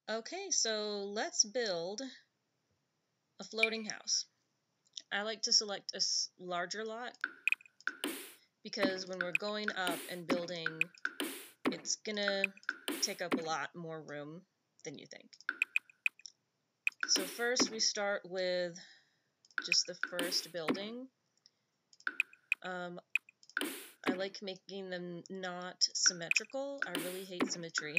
Okay, so let's build a floating house. I like to select a larger lot because when we're going up and building, it's gonna take up a lot more room than you think. So first we start with just the first building. I like making them not symmetrical. I really hate symmetry.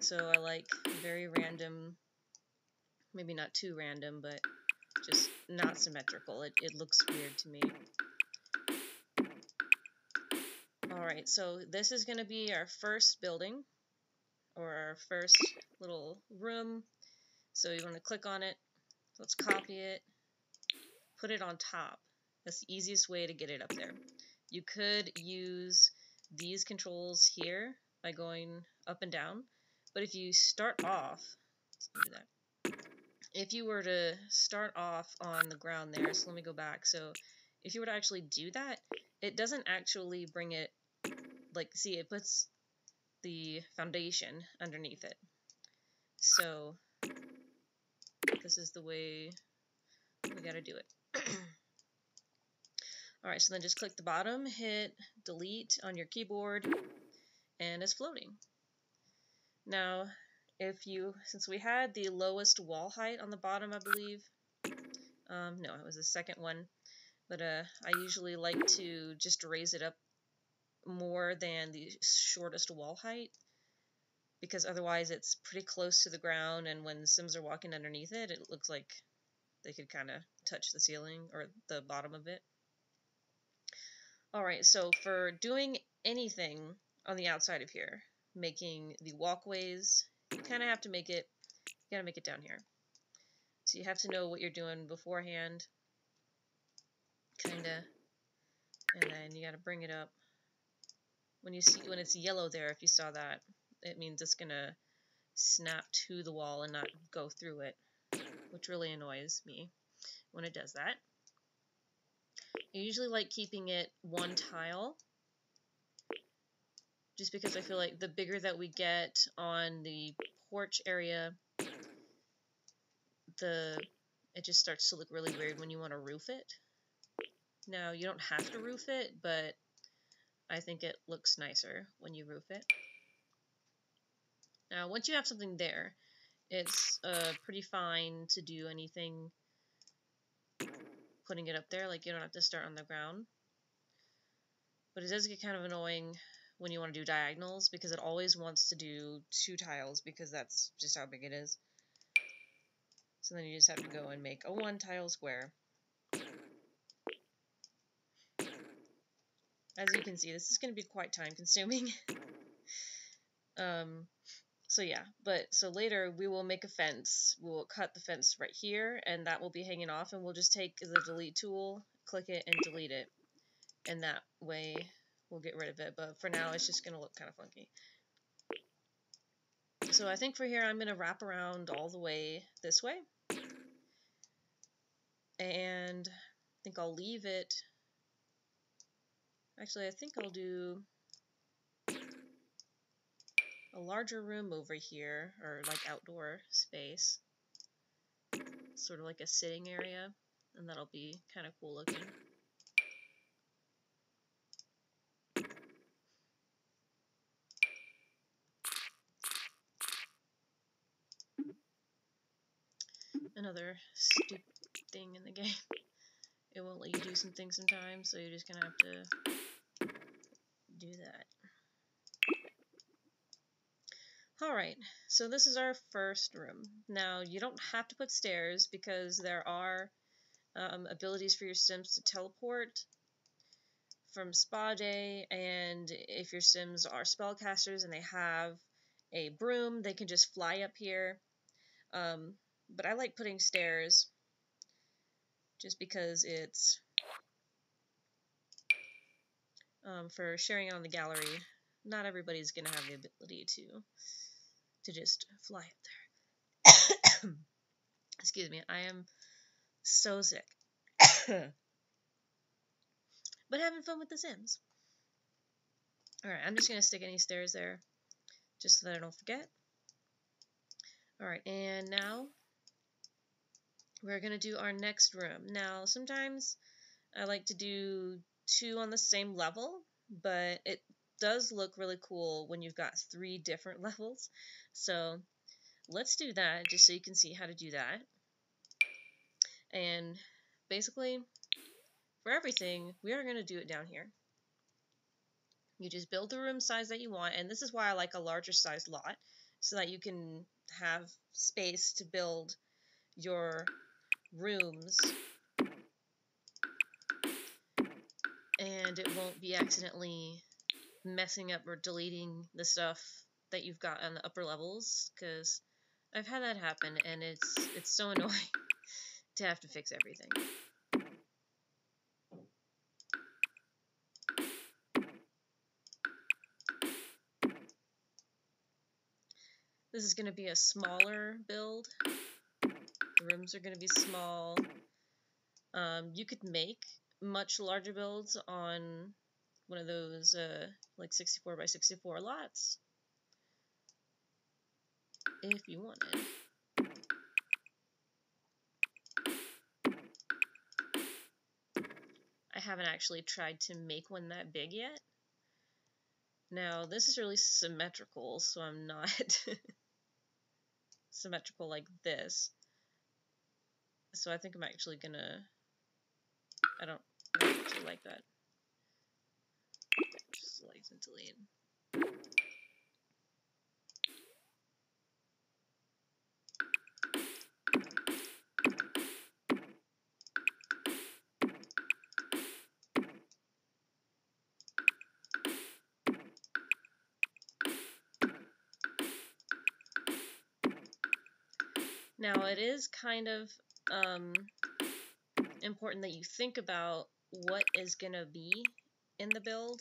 So I like very random, maybe not too random, but just not symmetrical. It looks weird to me. Alright, so this is going to be our first building, or our first little room. So you want to click on it. Let's copy it, put it on top. That's the easiest way to get it up there. You could use these controls here by going up and down, but if you start off, let's do that. If you were to start off on the ground there, so let me go back. So if you were to actually do that, it doesn't actually bring it, like, see, it puts the foundation underneath it. So this is the way we gotta do it. Alright, so then just click the bottom, hit delete on your keyboard, and it's floating. Now, since we had the lowest wall height on the bottom, I believe, no, it was the second one, but I usually like to just raise it up more than the shortest wall height, because otherwise it's pretty close to the ground, and when the Sims are walking underneath it, it looks like they could kind of touch the ceiling or the bottom of it. Alright, so for doing anything on the outside of here, making the walkways, you kind of have to make it, you gotta make it down here. So you have to know what you're doing beforehand, kinda, and then you gotta bring it up. When it's yellow there, if you saw that, it means it's gonna snap to the wall and not go through it, which really annoys me when it does that. I usually like keeping it one tile, just because I feel like the bigger that we get on the porch area, it just starts to look really weird when you want to roof it. Now, you don't have to roof it, but I think it looks nicer when you roof it. Now, once you have something there, it's pretty fine to do anything putting it up there. Like, you don't have to start on the ground. But it does get kind of annoying when you want to do diagonals, because it always wants to do 2 tiles, because that's just how big it is. So then you just have to go and make a 1 tile square. As you can see, this is going to be quite time consuming. So yeah, so later we will make a fence. We'll cut the fence right here, and that will be hanging off, and we'll just take the delete tool, click it, and delete it. And that way we'll get rid of it, but for now it's just going to look kind of funky. So I think for here I'm going to wrap around all the way this way. And I think I'll leave it. Actually, I think I'll do a larger room over here, or like outdoor space. Sort of like a sitting area, and that'll be kind of cool looking. Another stupid thing in the game. It won't let you do some things sometimes, so you're just gonna have to do that. Alright, so this is our first room. Now, you don't have to put stairs, because there are abilities for your Sims to teleport from spa day, and if your Sims are spellcasters and they have a broom, they can just fly up here. But I like putting stairs just because it's for sharing on the gallery. Not everybody's gonna have the ability to just fly up there. Excuse me, I am so sick. But having fun with The Sims. Alright, I'm just gonna stick any stairs there just so that I don't forget. Alright, and now we're going to do our next room. Now, sometimes I like to do 2 on the same level, but it does look really cool when you've got 3 different levels. So let's do that just so you can see how to do that. And basically, for everything, we are going to do it down here. You just build the room size that you want, and this is why I like a larger size lot, so that you can have space to build your rooms and it won't be accidentally messing up or deleting the stuff that you've got on the upper levels, because I've had that happen and it's so annoying to have to fix everything. This is going to be a smaller build. The rooms are going to be small. You could make much larger builds on one of those like 64 by 64 lots if you wanted. I haven't actually tried to make one that big yet. Now, this is really symmetrical, so I'm not symmetrical like this. So I think I'm actually gonna... I don't actually like that. Just select and delete. Now, it is kind of important that you think about what is going to be in the build.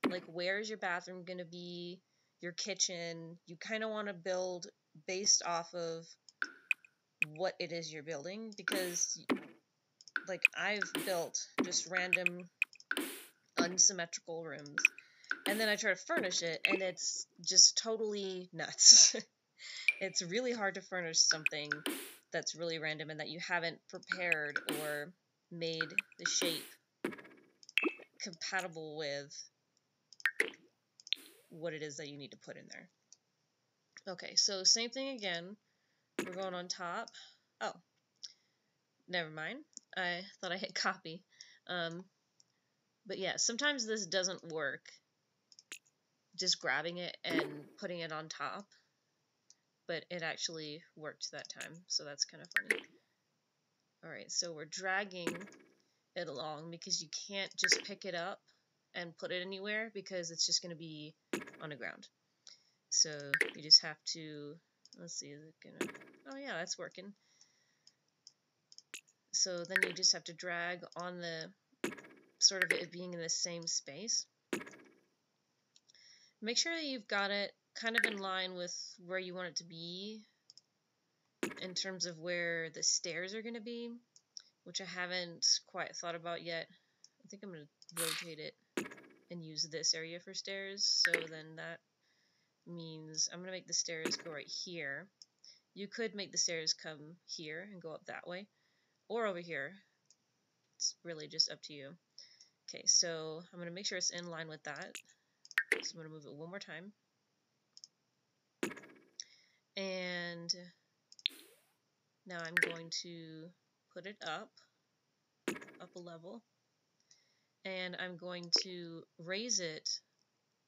Like, where is your bathroom going to be, your kitchen. You kind of want to build based off of what it is you're building, because, like, I've built just random unsymmetrical rooms, and then I try to furnish it, and it's just totally nuts. It's really hard to furnish something that's really random and that you haven't prepared or made the shape compatible with what it is that you need to put in there. Okay, so same thing again. We're going on top. Oh, never mind. I thought I hit copy. But yeah, sometimes this doesn't work, just grabbing it and putting it on top. But it actually worked that time, so that's kind of funny. Alright, so we're dragging it along because you can't just pick it up and put it anywhere because it's just going to be on the ground. So you just have to, let's see, is it gonna, oh yeah, that's working. So then you just have to drag on the, sort of it being in the same space. Make sure that you've got it kind of in line with where you want it to be in terms of where the stairs are going to be, which I haven't quite thought about yet. I think I'm going to rotate it and use this area for stairs, so then that means I'm going to make the stairs go right here. You could make the stairs come here and go up that way, or over here. It's really just up to you. Okay, so I'm going to make sure it's in line with that. So I'm going to move it one more time. And now I'm going to put it up a level. And I'm going to raise it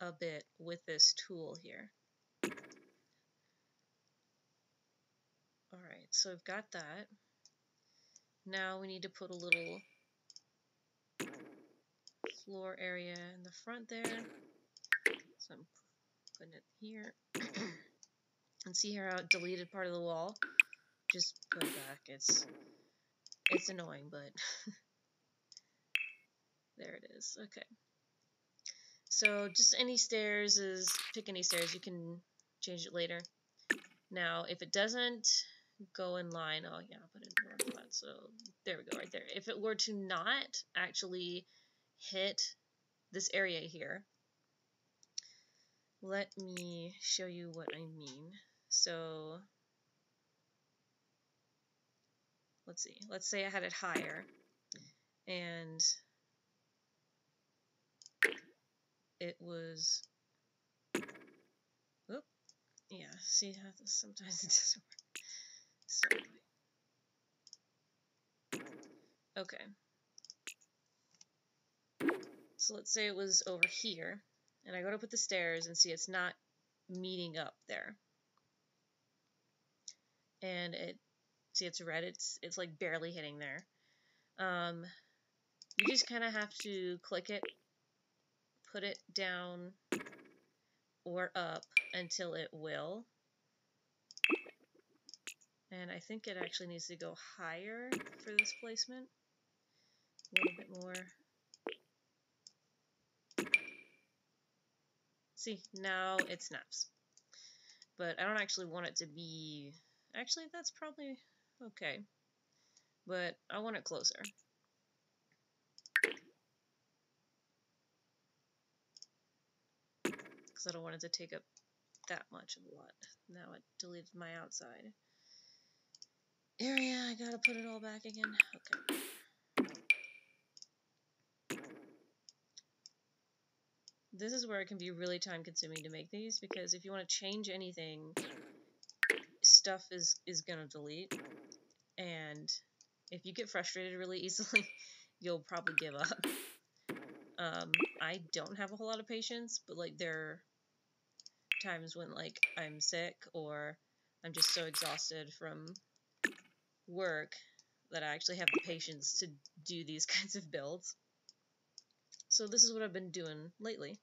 a bit with this tool here. Alright, so I've got that. Now we need to put a little floor area in the front there. So I'm putting it here. And see how it deleted part of the wall? Just put it back. It's annoying, but there it is. Okay. So just any stairs pick any stairs. You can change it later. Now, if it doesn't go in line, oh yeah, I'll put it in more flat. So there we go, right there. If it were to not actually hit this area here, let me show you what I mean. So let's see. Let's say I had it higher, and it was, oop, yeah, see how this sometimes it doesn't work. So, okay. So let's say it was over here, and I go to put the stairs and see it's not meeting up there. And see it's red, it's like barely hitting there. You just kind of have to click it, put it down or up until it will. And I think it actually needs to go higher for this placement. A little bit more. See, now it snaps. But I don't actually want it to be... Actually, that's probably okay. But I want it closer. Because I don't want it to take up that much of a lot. Now it deleted my outside area. I gotta put it all back again. Okay. This is where it can be really time consuming to make these, because if you want to change anything, stuff is gonna delete, and if you get frustrated really easily, you'll probably give up. I don't have a whole lot of patience, but like there are times when like I'm sick or I'm just so exhausted from work that I actually have the patience to do these kinds of builds. So this is what I've been doing lately.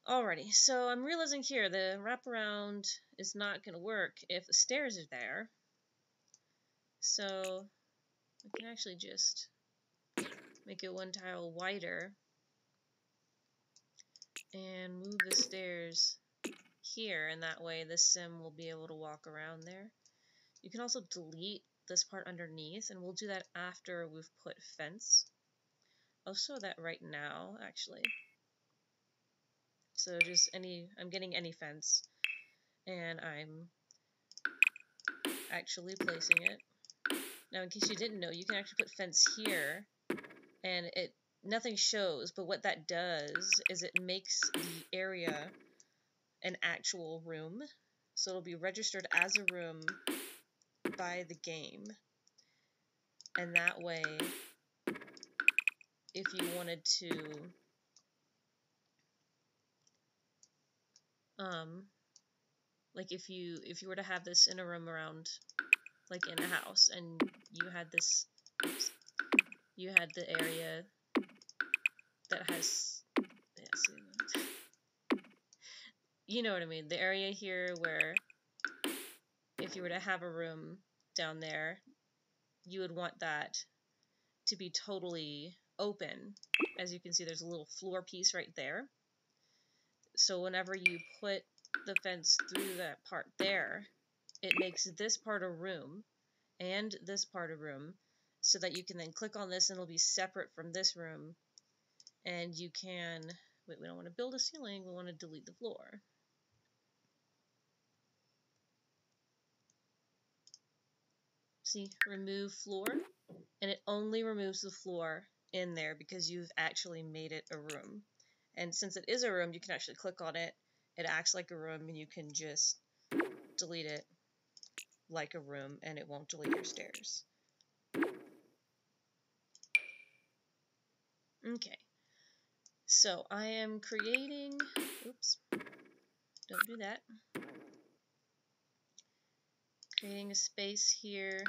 Alrighty, so I'm realizing here the wraparound is not going to work if the stairs are there. So I can actually just make it one tile wider and move the stairs here, and that way the sim will be able to walk around there. You can also delete this part underneath, and we'll do that after we've put fence. I'll show that right now, actually. So just I'm getting any fence, and I'm actually placing it. Now, in case you didn't know, you can actually put fence here, and nothing shows, but what that does is it makes the area an actual room. So it'll be registered as a room by the game. And that way, if you wanted to like if you were to have this in a room around, like in a house, and you had this, oops, you had the area that has, yeah, see, you know what I mean, the area here where if you were to have a room down there, you would want that to be totally open. As you can see, there's a little floor piece right there. So whenever you put the fence through that part there, it makes this part a room and this part a room, so that you can then click on this and it'll be separate from this room, and you can, wait, we don't want to build a ceiling, we want to delete the floor. See, remove floor, and it only removes the floor in there because you've actually made it a room. And since it is a room, you can actually click on it, it acts like a room, and you can just delete it like a room, and it won't delete your stairs. Okay, so I am creating, oops, don't do that, creating a space here.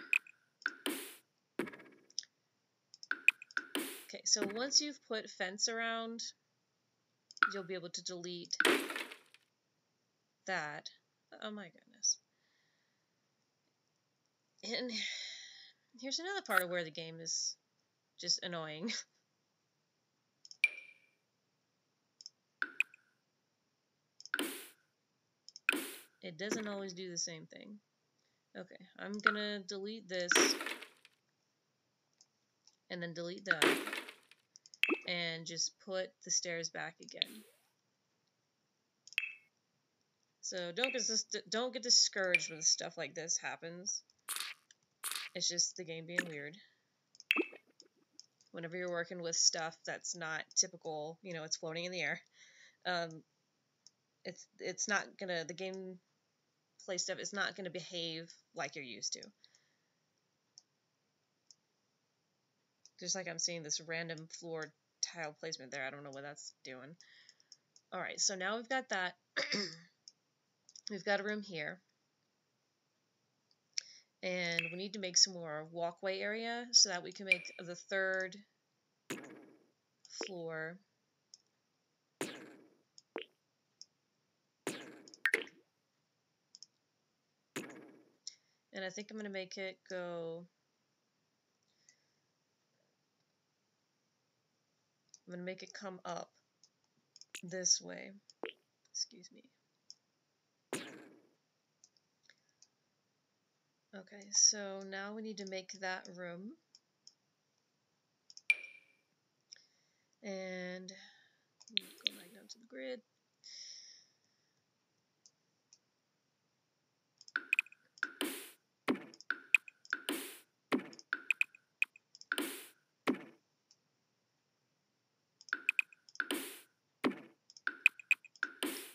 Okay, so once you've put fence around, you'll be able to delete that. Oh my goodness. And here's another part of where the game is just annoying. It doesn't always do the same thing. Okay, I'm gonna delete this and then delete that and just put the stairs back again. So don't get discouraged when stuff like this happens. It's just the game being weird. Whenever you're working with stuff that's not typical, you know, it's floating in the air. It's not gonna, the game play stuff is not gonna behave like you're used to. Just like I'm seeing this random floor tile placement there. I don't know what that's doing. Alright, so now we've got that. We've got a room here. And we need to make some more walkway area so that we can make the third floor. And I think I'm going to make it go... I'm going to make it come up this way. Excuse me. Okay, so now we need to make that room. And go back down to the grid.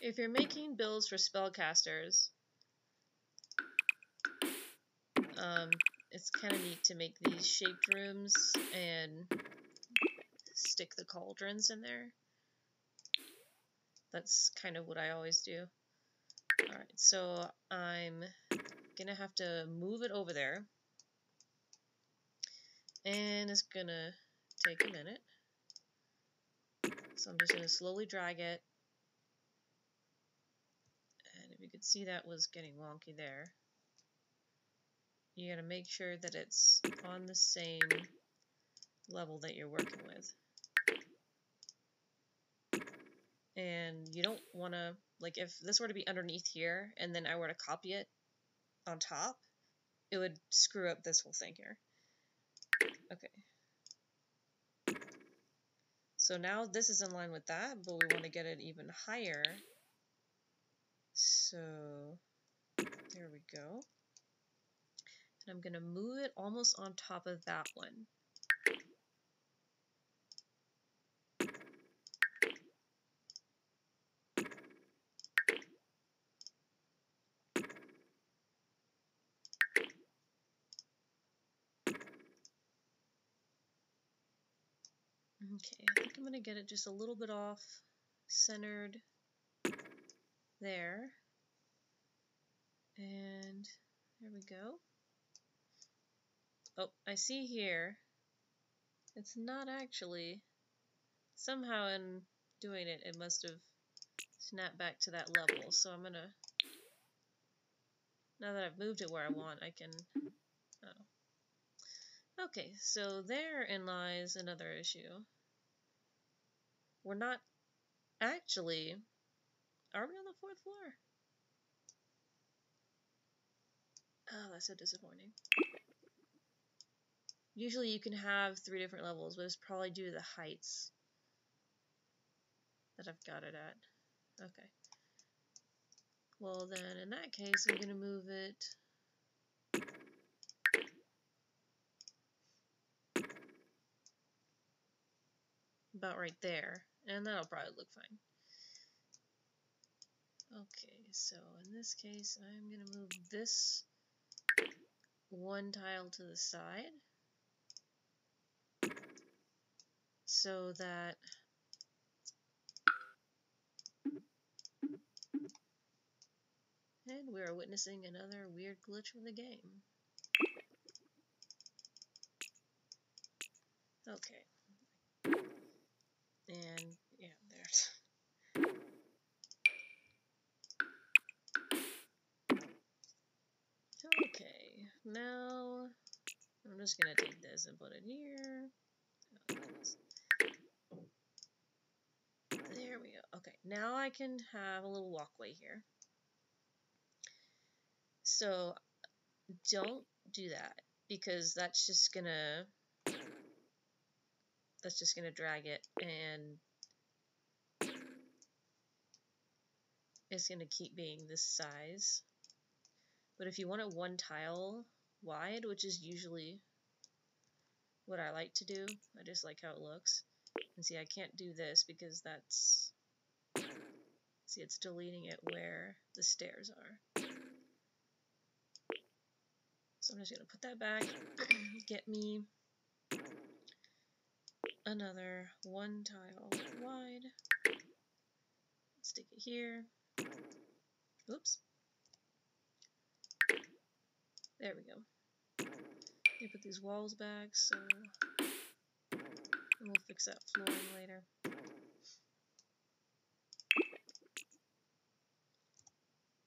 If you're making builds for spellcasters, it's kind of neat to make these shaped rooms and stick the cauldrons in there. That's kind of what I always do. Alright, so I'm gonna have to move it over there. And it's gonna take a minute. So I'm just gonna slowly drag it. And if you could see, that was getting wonky there. You gotta make sure that it's on the same level that you're working with. And you don't want to, like, if this were to be underneath here and then I were to copy it on top, it would screw up this whole thing here. Okay. So now this is in line with that, but we want to get it even higher. So there we go. And I'm going to move it almost on top of that one. Okay, I think I'm going to get it just a little bit off centered there. And there we go. Oh, I see here. It's not actually. Somehow in doing it, it must have snapped back to that level. So I'm going to, now that I've moved it where I want, I can, oh. Okay, so therein lies another issue. We're not actually, are we on the 4th floor? Oh, that's so disappointing. Usually you can have 3 different levels, but it's probably due to the heights that I've got it at. Okay. Well then, in that case, I'm going to move it about right there, and that'll probably look fine. Okay, so in this case, I'm going to move this one tile to the side so that and we are witnessing another weird glitch of the game. Okay. And yeah, there's okay, now I'm just gonna take this and put it here. There we go. Okay, now I can have a little walkway here. So don't do that because that's just gonna drag it and it's gonna keep being this size. But if you want it one tile wide, which is usually what I like to do. I just like how it looks. And see, I can't do this because that's, see, it's deleting it where the stairs are. So I'm just going to put that back, get me another 1 tile wide, stick it here, oops, there we go. Let me put these walls back, so we'll fix that flooring later.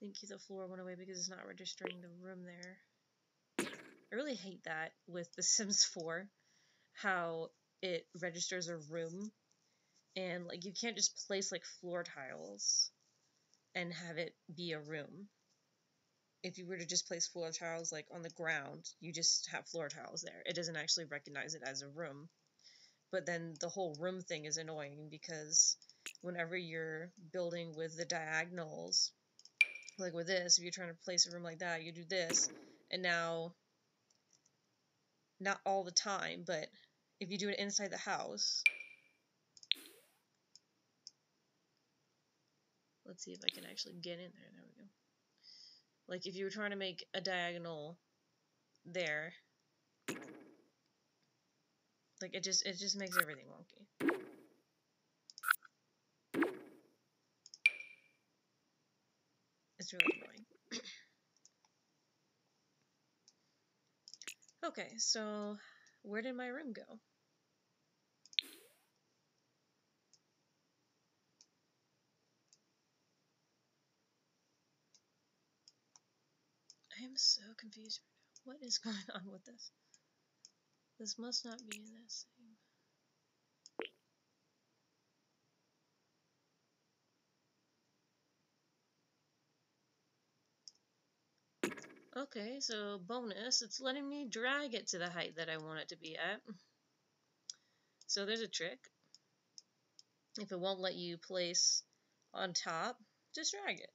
I think the floor went away because it's not registering the room there. I really hate that with The Sims 4, how it registers a room, and like you can't just place like floor tiles and have it be a room. If you were to just place floor tiles like on the ground, you just have floor tiles there. It doesn't actually recognize it as a room. But then the whole room thing is annoying because whenever you're building with the diagonals, like with this, if you're trying to place a room like that, you do this, and now, not all the time, but if you do it inside the house, let's see if I can actually get in there. There we go. Like if you were trying to make a diagonal there, like it just makes everything wonky. It's really annoying. Okay, so where did my room go? I am so confused right now. What is going on with this? This must not be in this thing. Okay, so bonus, it's letting me drag it to the height that I want it to be at. So there's a trick. If it won't let you place on top, just drag it.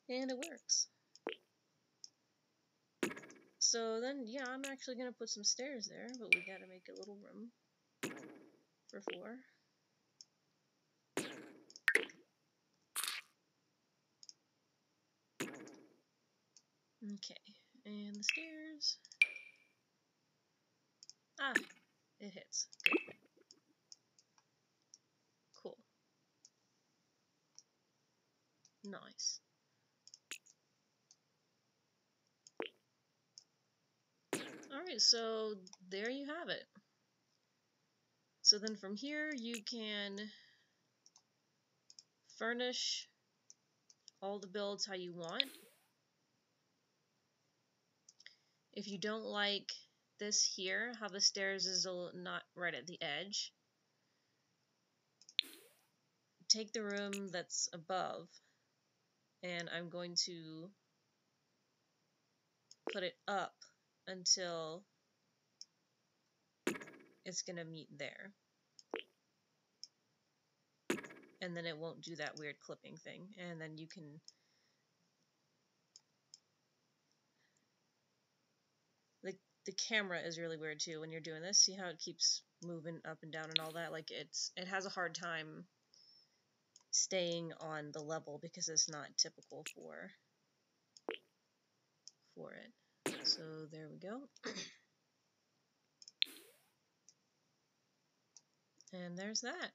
And it works. So then, yeah, I'm actually going to put some stairs there, but we got to make a little room for 4. Okay, and the stairs. Ah, it hits. Good. Cool. Nice. Alright, so there you have it. So then from here you can furnish all the builds how you want. If you don't like this here, how the stairs is not right at the edge, take the room that's above and I'm going to put it up until it's going to meet there. And then it won't do that weird clipping thing. And then you can the camera is really weird too when you're doing this. See how it keeps moving up and down and all that? Like it has a hard time staying on the level because it's not typical for it. So there we go. And there's that.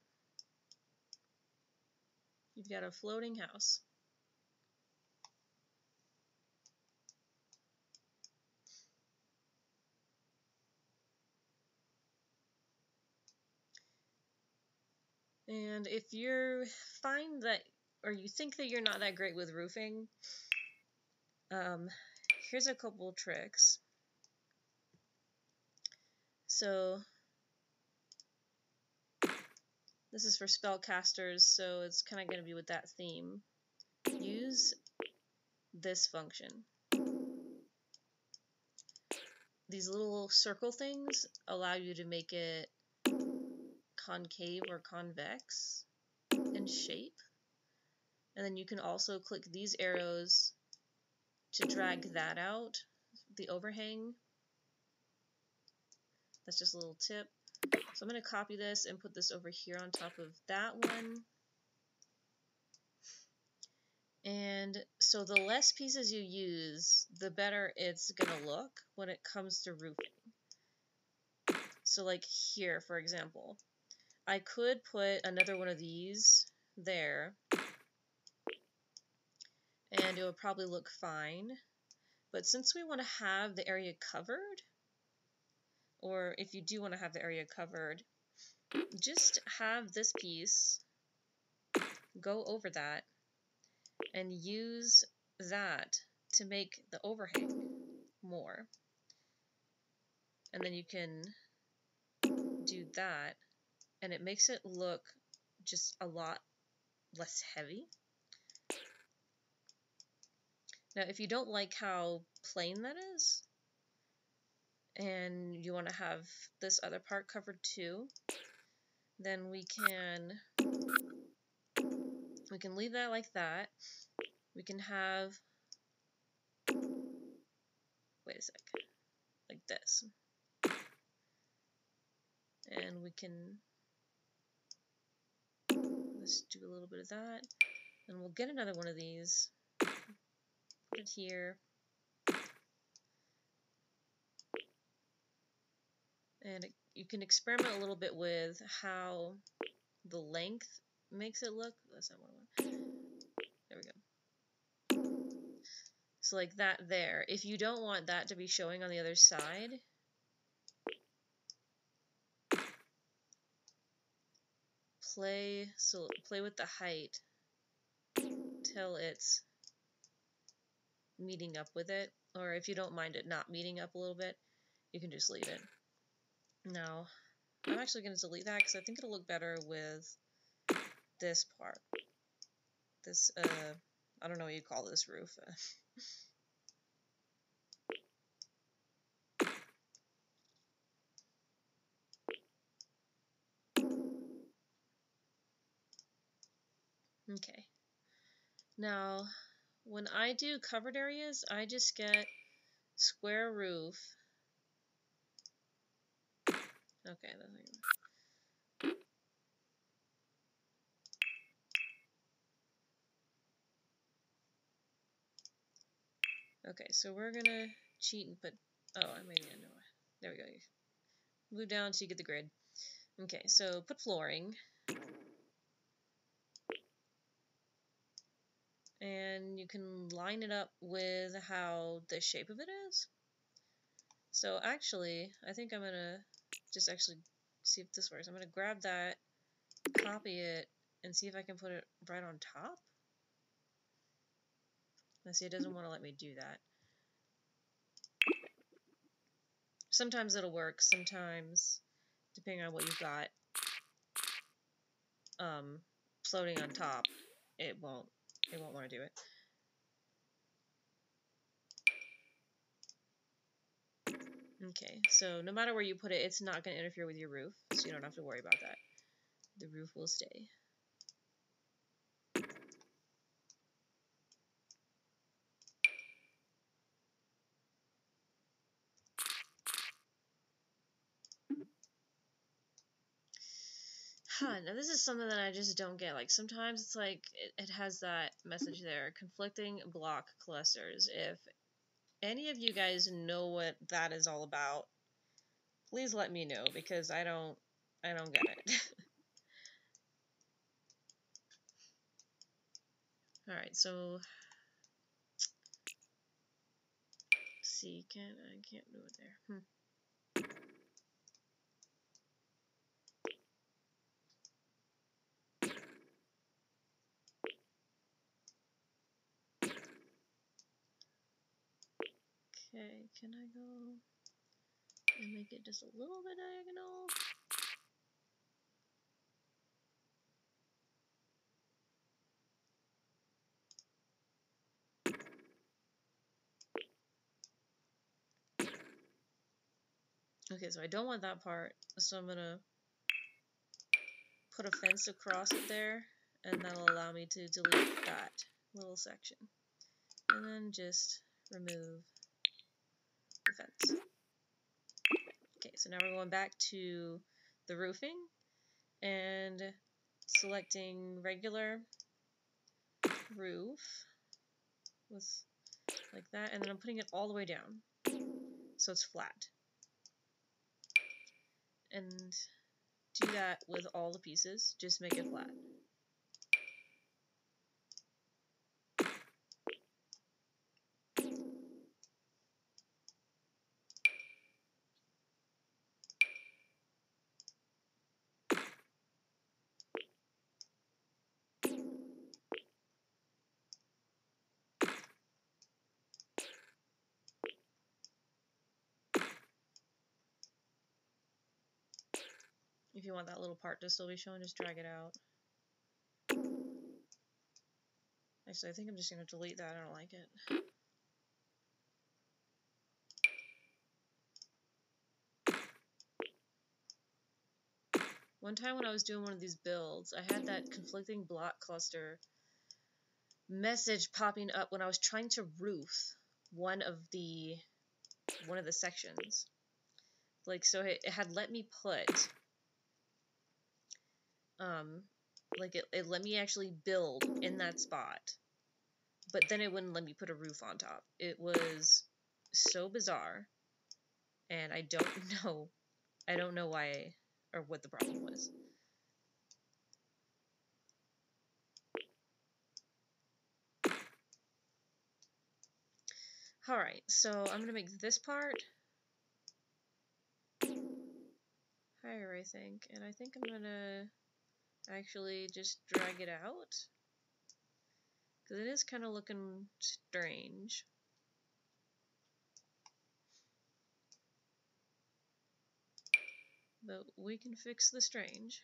You've got a floating house. And if you find that, or you think that you're not that great with roofing, here's a couple tricks. So this is for spellcasters, so it's kind of going to be with that theme. Use this function. These little circle things allow you to make it concave or convex in shape. And then you can also click these arrows to drag that out the overhang. That's just a little tip. So I'm going to copy this and put this over here on top of that one. And so the less pieces you use, the better it's going to look when it comes to roofing. So like here, for example, I could put another one of these there, and it would probably look fine. But since we want to have the area covered, or if you do want to have the area covered, just have this piece go over that and use that to make the overhang more. And then you can do that, and it makes it look just a lot less heavy. Now, if you don't like how plain that is, and you want to have this other part covered too, then we can leave that like that. We can have, wait a sec, like this. And we can, let's do a little bit of that. And we'll get another one of these, put it here. And you can experiment a little bit with how the length makes it look. That's not what I want. There we go. So like that there. If you don't want that to be showing on the other side, play with the height till it's meeting up with it. Or if you don't mind it not meeting up a little bit, you can just leave it. Now, I'm actually going to delete that because I think it'll look better with this part. This, I don't know what you call this roof. Okay. Now, when I do covered areas, I just get square roof. Okay, okay, so we're gonna cheat and put, oh, I maybe I know. There we go. Move down so you get the grid. Okay, so put flooring. And you can line it up with how the shape of it is. So actually, I think I'm gonna just actually see if this works. I'm gonna grab that, copy it, and see if I can put it right on top. Now see, it doesn't want to let me do that. Sometimes it'll work, sometimes, depending on what you've got floating on top, it won't want to do it. Okay, so no matter where you put it, it's not going to interfere with your roof, so you don't have to worry about that. The roof will stay. Now this is something that I just don't get. Like sometimes it's like it has that message there, conflicting block clusters. If any of you guys know what that is all about, please let me know because I don't get it. All right, so let's see, I can't do it there. Okay, can I go and make it just a little bit diagonal? Okay, so I don't want that part, so I'm gonna put a fence across it there, and that'll allow me to delete that little section. And then just remove the fence. Okay, so now we're going back to the roofing and selecting regular roof with like that, and then I'm putting it all the way down so it's flat. And do that with all the pieces, just make it flat. If you want that little part to still be shown, just drag it out. Actually, I think I'm just going to delete that. I don't like it. One time when I was doing one of these builds, I had that conflicting block cluster message popping up when I was trying to roof one of the sections. Like, so it had let me put like it let me actually build in that spot, but then it wouldn't let me put a roof on top. It was so bizarre, and I don't know why or what the problem was. Alright, so I'm going to make this part higher, I think. And I think I'm going to actually just drag it out, because it is kind of looking strange. But we can fix the strange.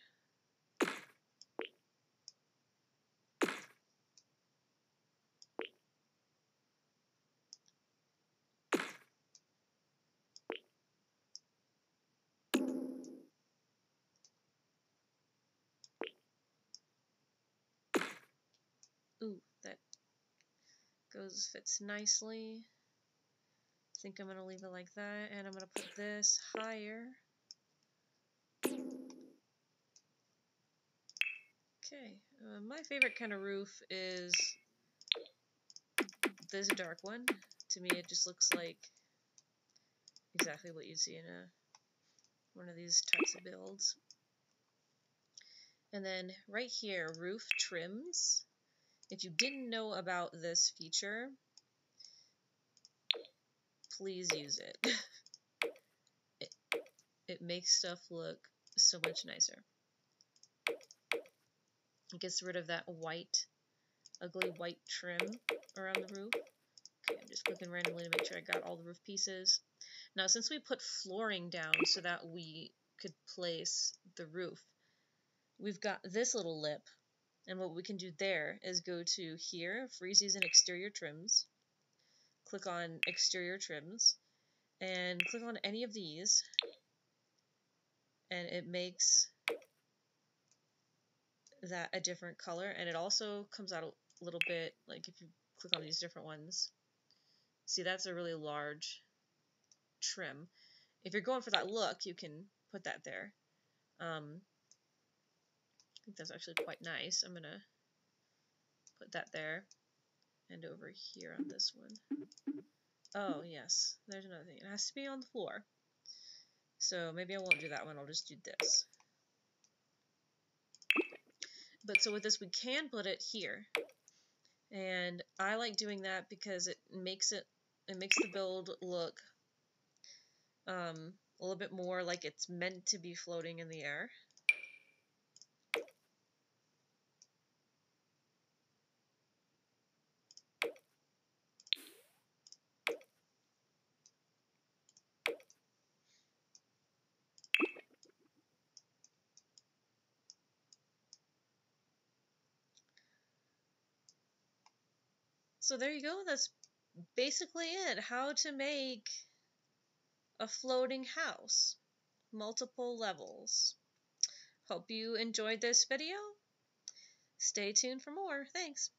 Ooh, that fits nicely. I think I'm going to leave it like that, and I'm going to put this higher. Okay, my favorite kind of roof is this dark one. To me, it just looks like exactly what you'd see in one of these types of builds. And then right here, roof trims. If you didn't know about this feature, please use it. It makes stuff look so much nicer. It gets rid of that ugly white trim around the roof. Okay, I'm just clicking randomly to make sure I got all the roof pieces. Now, since we put flooring down so that we could place the roof, we've got this little lip, and what we can do there is go to here, Freezies and Exterior Trims, click on Exterior Trims, and click on any of these, and it makes that a different color, and it also comes out a little bit, like if you click on these different ones, see, that's a really large trim. If you're going for that look, you can put that there. I think that's actually quite nice. I'm gonna put that there and over here on this one. Oh yes, there's another thing. It has to be on the floor. So maybe I won't do that one, I'll just do this. But so with this, we can put it here. And I like doing that because it makes the build look a little bit more like it's meant to be floating in the air. So there you go, that's basically it. How to make a floating house. Multiple levels. Hope you enjoyed this video. Stay tuned for more. Thanks.